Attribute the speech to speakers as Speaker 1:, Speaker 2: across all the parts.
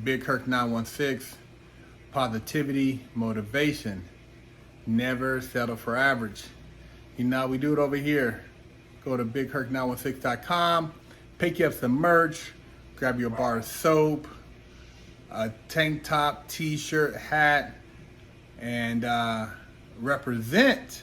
Speaker 1: Big Kirk 916, positivity, motivation, never settle for average. You know, we do it over here. Go to bigkirk916.com, pick you up some merch, grab your bar of soap, a tank top, t-shirt, hat, and represent.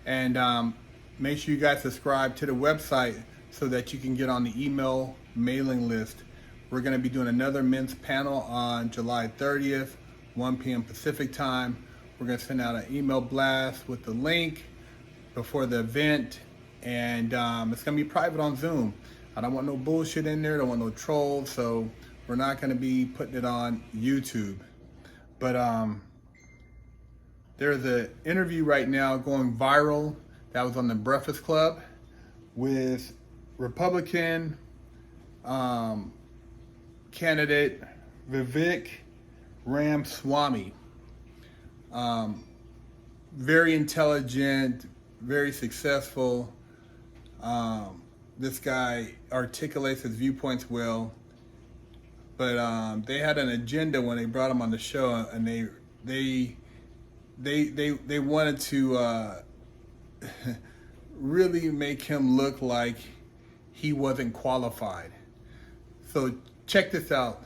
Speaker 1: And make sure you guys subscribe to the website so that you can get on the email mailing list. We're going to be doing another men's panel on July 30th, 1 p.m. Pacific time. We're going to send out an email blast with the link before the event, and it's going to be private on Zoom. I don't want no bullshit in there, don't want no trolls, so we're not going to be putting it on YouTube. But there's an interview right now going viral that was on the Breakfast Club with Republican candidate Vivek Ramaswamy. Very intelligent, very successful. This guy articulates his viewpoints well, but they had an agenda when they brought him on the show, and they wanted to really make him look like he wasn't qualified. So check this out.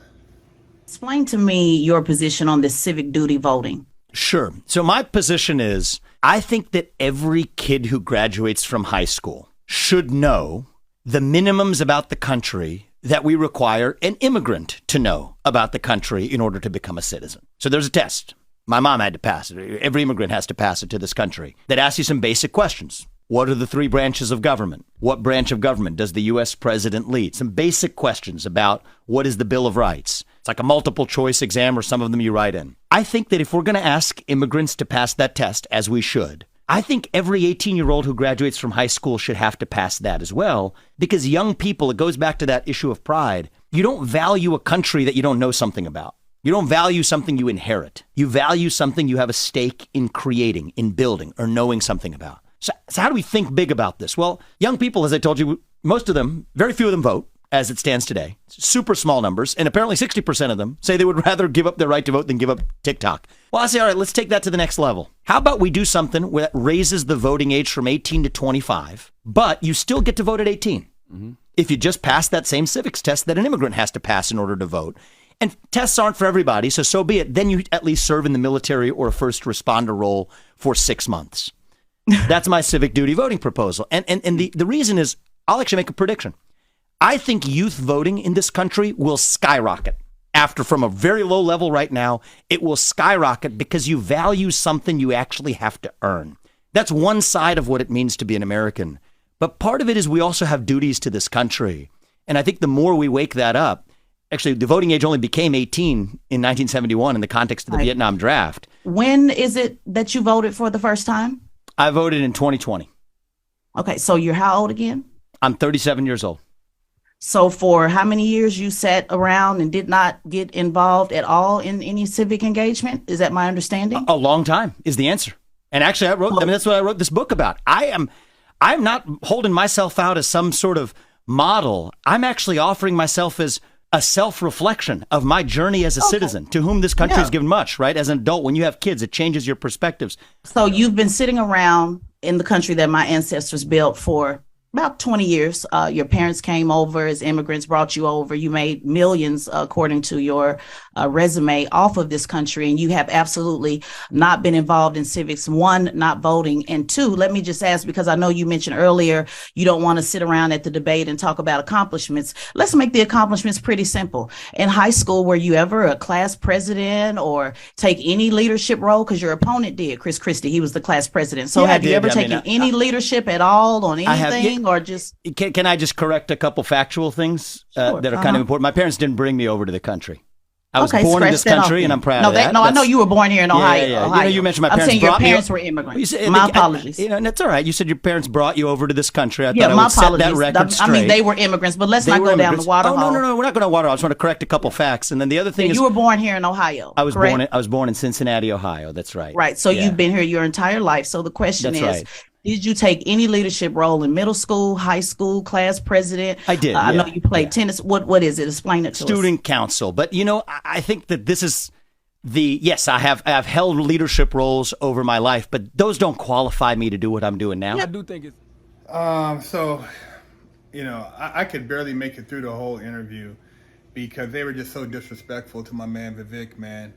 Speaker 2: Explain to me your position on this civic duty voting.
Speaker 3: Sure. So my position is, I think that every kid who graduates from high school should know the minimums about the country that we require an immigrant to know about the country in order to become a citizen. So there's a test. My mom had to pass it. Every immigrant has to pass it to this country that asks you some basic questions. What are the three branches of government? What branch of government does the U.S. president lead? Some basic questions about what is the Bill of Rights. It's like a multiple choice exam, or some of them you write in. I think that if we're going to ask immigrants to pass that test, as we should, I think every 18-year-old who graduates from high school should have to pass that as well, because young people, it goes back to that issue of pride. You don't value a country that you don't know something about. You don't value something you inherit. You value something you have a stake in creating, in building, or knowing something about. So how do we think big about this? Well, young people, as I told you, most of them, very few of them vote as it stands today. Super small numbers. And apparently 60% of them say they would rather give up their right to vote than give up TikTok. Well, I say, all right, let's take that to the next level. How about we do something that raises the voting age from 18 to 25, but you still get to vote at 18. Mm-hmm. If you just pass that same civics test that an immigrant has to pass in order to vote. And tests aren't for everybody, so be it. Then you at least serve in the military or a first responder role for 6 months. That's my civic duty voting proposal. And the reason is, I'll actually make a prediction. I think youth voting in this country will skyrocket. From a very low level right now, it will skyrocket because you value something you actually have to earn. That's one side of what it means to be an American. But part of it is we also have duties to this country. And I think the more we wake that up, actually, the voting age only became 18 in 1971 in the context of the Vietnam draft.
Speaker 2: When is it that you voted for the first time?
Speaker 3: I voted in 2020.
Speaker 2: Okay, so you're how old again?
Speaker 3: I'm 37 years old.
Speaker 2: So for how many years you sat around and did not get involved at all in any civic engagement? Is that my understanding?
Speaker 3: A long time is the answer. And actually, that's what I wrote this book about. I'm not holding myself out as some sort of model. I'm actually offering myself as a self-reflection of my journey as a citizen to whom this country has given much, right? As an adult, when you have kids, it changes your perspectives.
Speaker 2: So you've been sitting around in the country that my ancestors built for about 20 years. Your parents came over as immigrants, brought you over. You made millions, according to your resume, off of this country. And you have absolutely not been involved in civics. One, not voting. And two, let me just ask, because I know you mentioned earlier, you don't want to sit around at the debate and talk about accomplishments. Let's make the accomplishments pretty simple. In high school, were you ever a class president or take any leadership role? Because your opponent did, Chris Christie. He was the class president. So have you ever taken any leadership at all on anything? Or just
Speaker 3: can I just correct a couple factual things that are kind of important? My parents didn't bring me over to the country. I was born in this country, and I'm proud of that.
Speaker 2: No, I know you were born here in Ohio.
Speaker 3: Yeah. Ohio. You mentioned my parents.
Speaker 2: I'm saying your parents were immigrants. My apologies.
Speaker 3: That's all right. You said your parents brought you over to this country. I thought
Speaker 2: my
Speaker 3: I would set that record straight.
Speaker 2: I mean, they were immigrants, but let's not go down the water hole.
Speaker 3: No, we're not going to water hole. I just want to correct a couple facts, and then the other thing is
Speaker 2: you were born here in Ohio.
Speaker 3: I was born in Cincinnati, Ohio. That's right.
Speaker 2: Right. So you've been here your entire life. So the question is, Did you take any leadership role in middle school, high school, class president?
Speaker 3: I did.
Speaker 2: I know
Speaker 3: yeah.
Speaker 2: you played tennis. What is it? Explain it to us.
Speaker 3: Student council. But, I think that this is yes, I've held leadership roles over my life, but those don't qualify me to do what I'm doing now.
Speaker 1: I do think it's I could barely make it through the whole interview because they were just so disrespectful to my man Vivek, man.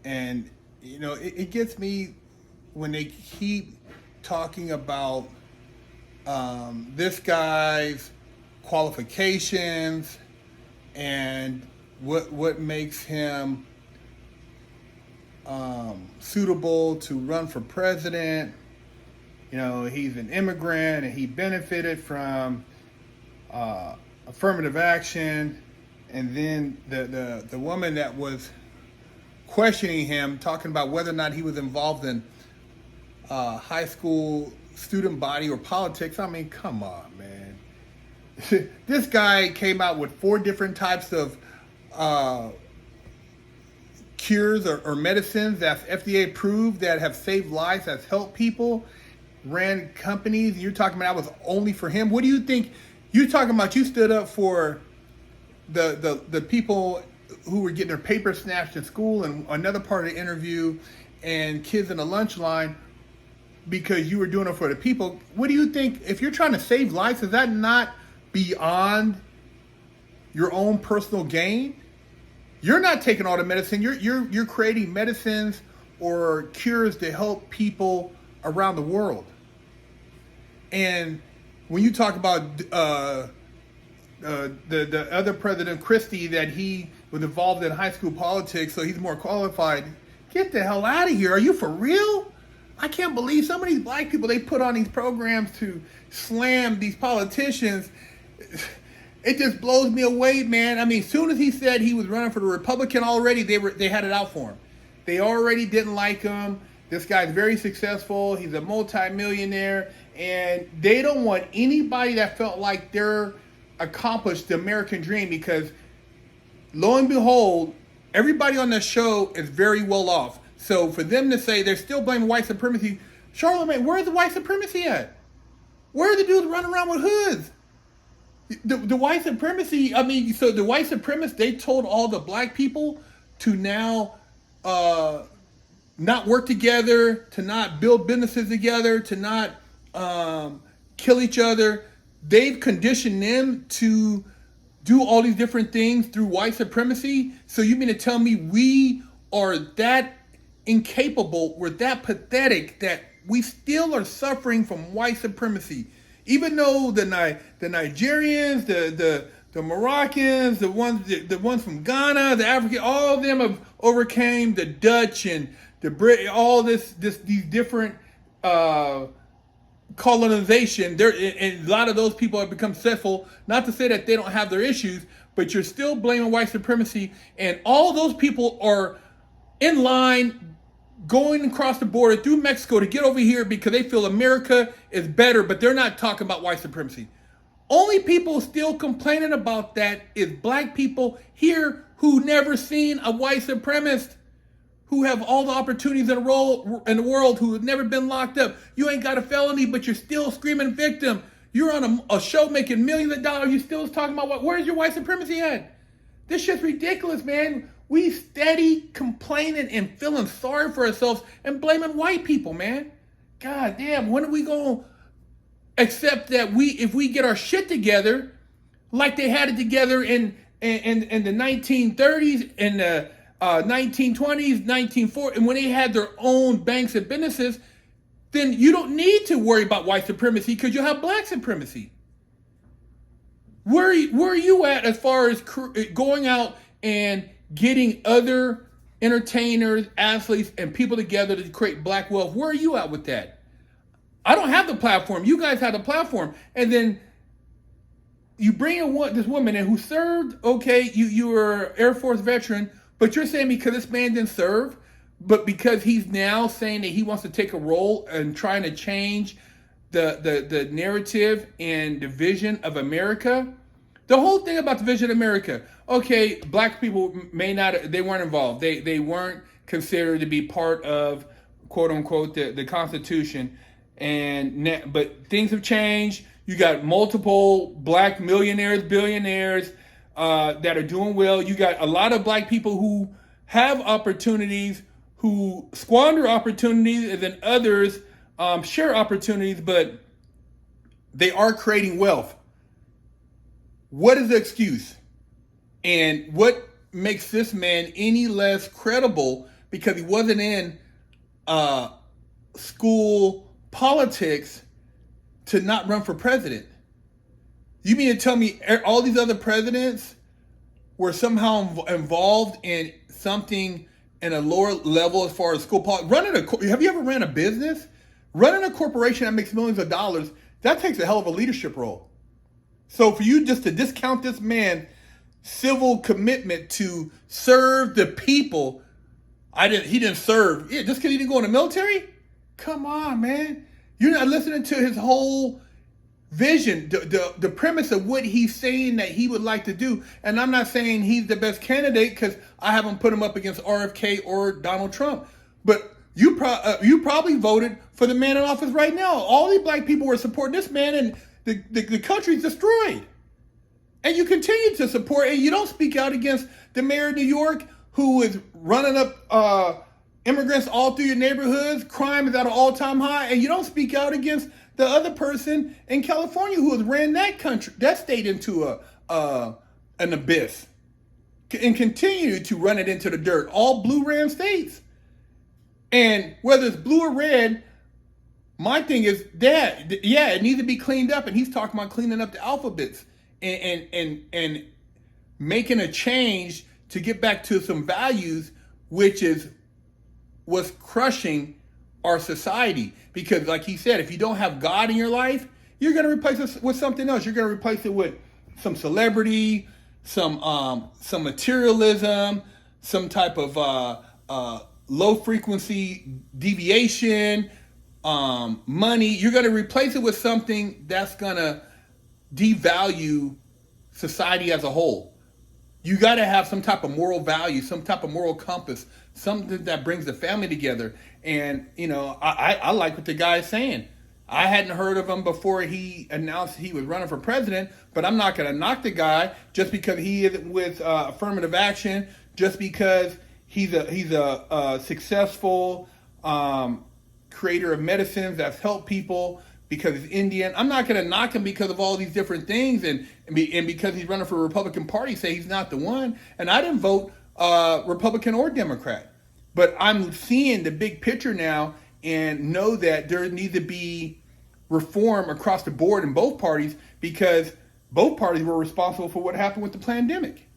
Speaker 1: And it gets me when they keep talking about this guy's qualifications and what makes him suitable to run for president. He's an immigrant and he benefited from affirmative action. And then the woman that was questioning him, talking about whether or not he was involved in high school student body or politics. I mean, come on, man. This guy came out with 4 different types of cures or medicines that's FDA approved that have saved lives, that's helped people, ran companies. You're talking about that was only for him. What do you think? You're talking about you stood up for the people who were getting their papers snatched in school, and another part of the interview, and kids in the lunch line, because you were doing it for the people. What do you think, if you're trying to save lives, is that not beyond your own personal gain? You're not taking all the medicine. You're creating medicines or cures to help people around the world. And when you talk about the other president, Christie, that he was involved in high school politics, so he's more qualified. Get the hell out of here. Are you for real? I can't believe some of these black people they put on these programs to slam these politicians. It just blows me away, man. I mean, as soon as he said he was running for the Republican already, they had it out for him. They already didn't like him. This guy's very successful. He's a multimillionaire. And they don't want anybody that felt like they're accomplished the American dream, because lo and behold, everybody on the show is very well off. So for them to say they're still blaming white supremacy, Charlamagne, where's the white supremacy at? Where are the dudes running around with hoods? The white supremacy, I mean, so the white supremacists, they told all the black people to now not work together, to not build businesses together, to not kill each other. They've conditioned them to do all these different things through white supremacy. So you mean to tell me we are that incapable, we're that pathetic that we still are suffering from white supremacy? Even though the Nigerians, the Moroccans, the ones from Ghana, the African, all of them have overcame the Dutch and the Brit, all these different colonization. And a lot of those people have become successful. Not to say that they don't have their issues, but you're still blaming white supremacy, and all those people are in line going across the border through Mexico to get over here because they feel America is better, but they're not talking about white supremacy. Only people still complaining about that is black people here who never seen a white supremacist, who have all the opportunities in the world, who have never been locked up. You ain't got a felony, but you're still screaming victim. You're on a show making millions of dollars. You still talking about where's your white supremacy at? This shit's ridiculous, man. We steady complaining and feeling sorry for ourselves and blaming white people, man. God damn, when are we going to accept that if we get our shit together, like they had it together in the 1930s and the 1920s, 1940s, and when they had their own banks and businesses, then you don't need to worry about white supremacy because you'll have black supremacy. Where are you at as far as going out and getting other entertainers, athletes, and people together to create black wealth? Where are you at with that? I don't have the platform. You guys have the platform. And then you bring in this woman in who served, okay, you were an Air Force veteran, but you're saying because this man didn't serve, but because he's now saying that he wants to take a role and trying to change the narrative and the vision of America. The whole thing about the vision of America, okay, black people they weren't involved. They weren't considered to be part of, quote unquote, the Constitution. But things have changed. You got multiple black millionaires, billionaires that are doing well. You got a lot of black people who have opportunities, who squander opportunities, and then others share opportunities, but they are creating wealth. What is the excuse? And what makes this man any less credible because he wasn't in school politics to not run for president? You mean to tell me all these other presidents were somehow involved in something in a lower level as far as school politics? Have you ever ran a business? Running a corporation that makes millions of dollars, that takes a hell of a leadership role. So for you just to discount this man's civil commitment to serve the people, he didn't serve. Yeah, just because he didn't go in the military? Come on, man. You're not listening to his whole vision, the premise of what he's saying that he would like to do. And I'm not saying he's the best candidate because I haven't put him up against RFK or Donald Trump. But you probably voted for the man in office right now. All these black people were supporting this man, and the country's destroyed. And you continue to support, and you don't speak out against the mayor of New York who is running up immigrants all through your neighborhoods. Crime is at an all-time high, and you don't speak out against the other person in California who has ran that state into an abyss and continue to run it into the dirt. All blue ran states. And whether it's blue or red, my thing is that, yeah, it needs to be cleaned up. And he's talking about cleaning up the alphabets and making a change to get back to some values, which is what's crushing our society. Because like he said, if you don't have God in your life, you're going to replace it with something else. You're going to replace it with some celebrity, some materialism, some type of low frequency deviation, money. You're going to replace it with something that's going to devalue society as a whole. You got to have some type of moral value, some type of moral compass, something that brings the family together. And, you know, I like what the guy is saying. I hadn't heard of him before he announced he was running for president, but I'm not going to knock the guy just because he is with affirmative action, just because he's a successful creator of medicines that's helped people, because he's Indian. I'm not going to knock him because of all these different things, and because he's running for the Republican Party, say he's not the one. And I didn't vote Republican or Democrat. But I'm seeing the big picture now and know that there needs to be reform across the board in both parties, because both parties were responsible for what happened with the pandemic.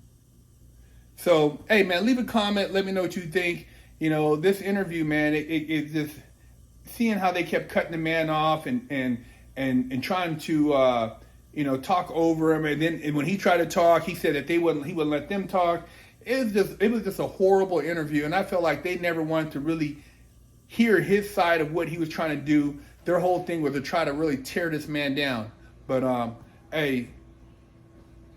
Speaker 1: So, hey, man, leave a comment. Let me know what you think. You know, this interview, man, it just seeing how they kept cutting the man off and trying to, talk over him. And then when he tried to talk, he said that he wouldn't let them talk. It was just a horrible interview, and I felt like they never wanted to really hear his side of what he was trying to do. Their whole thing was to try to really tear this man down. But hey,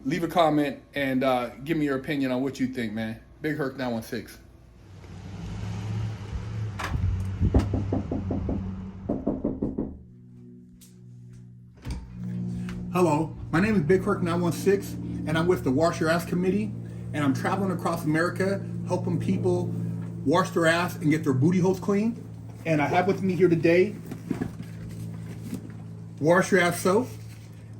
Speaker 1: leave a comment and give me your opinion on what you think, man. Big Herc 916. Hello, my name is Big Herc 916, and I'm with the Wash Your Ass Committee. And I'm traveling across America, helping people wash their ass and get their booty holes clean. And I have with me here today Wash Your Ass Soap.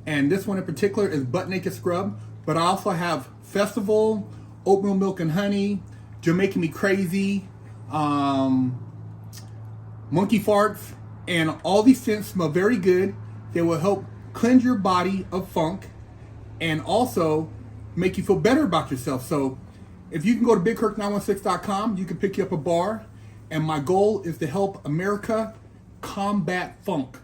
Speaker 1: And this one in particular is Butt Naked Scrub. But I also have Festival, Oatmeal Milk and Honey, Jamaican Me Crazy, Monkey Farts. And all these scents smell very good. They will help cleanse your body of funk and also make you feel better about yourself. So if you can go to BigHerc916.com, you can pick you up a bar. And my goal is to help America combat funk.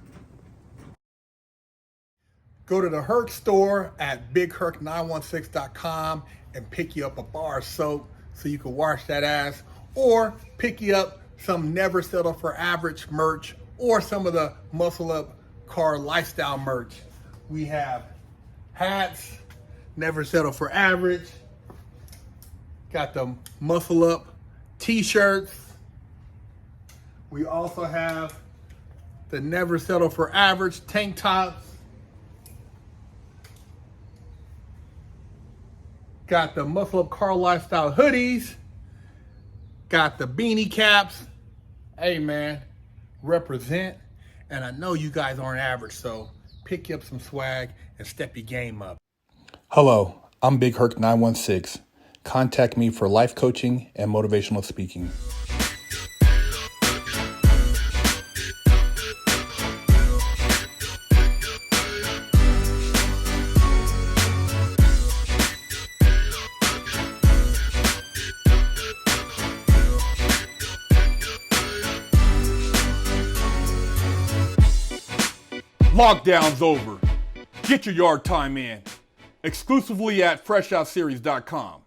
Speaker 1: Go to the Herc store at BigHerc916.com and pick you up a bar of soap so you can wash that ass, or pick you up some Never Settle for Average merch, or some of the Muscleup Car Lifestyle merch. We have hats, Never Settle for Average. Got the Muscle Up t-shirts. We also have the Never Settle for Average tank tops. Got the Muscleup Car Lifestyle hoodies. Got the beanie caps. Hey man, represent. And I know you guys aren't average, so pick you up some swag and step your game up. Hello, I'm Big Herc 916. Contact me for life coaching and motivational speaking. Lockdown's over. Get your yard time in. Exclusively at FreshOutSeries.com.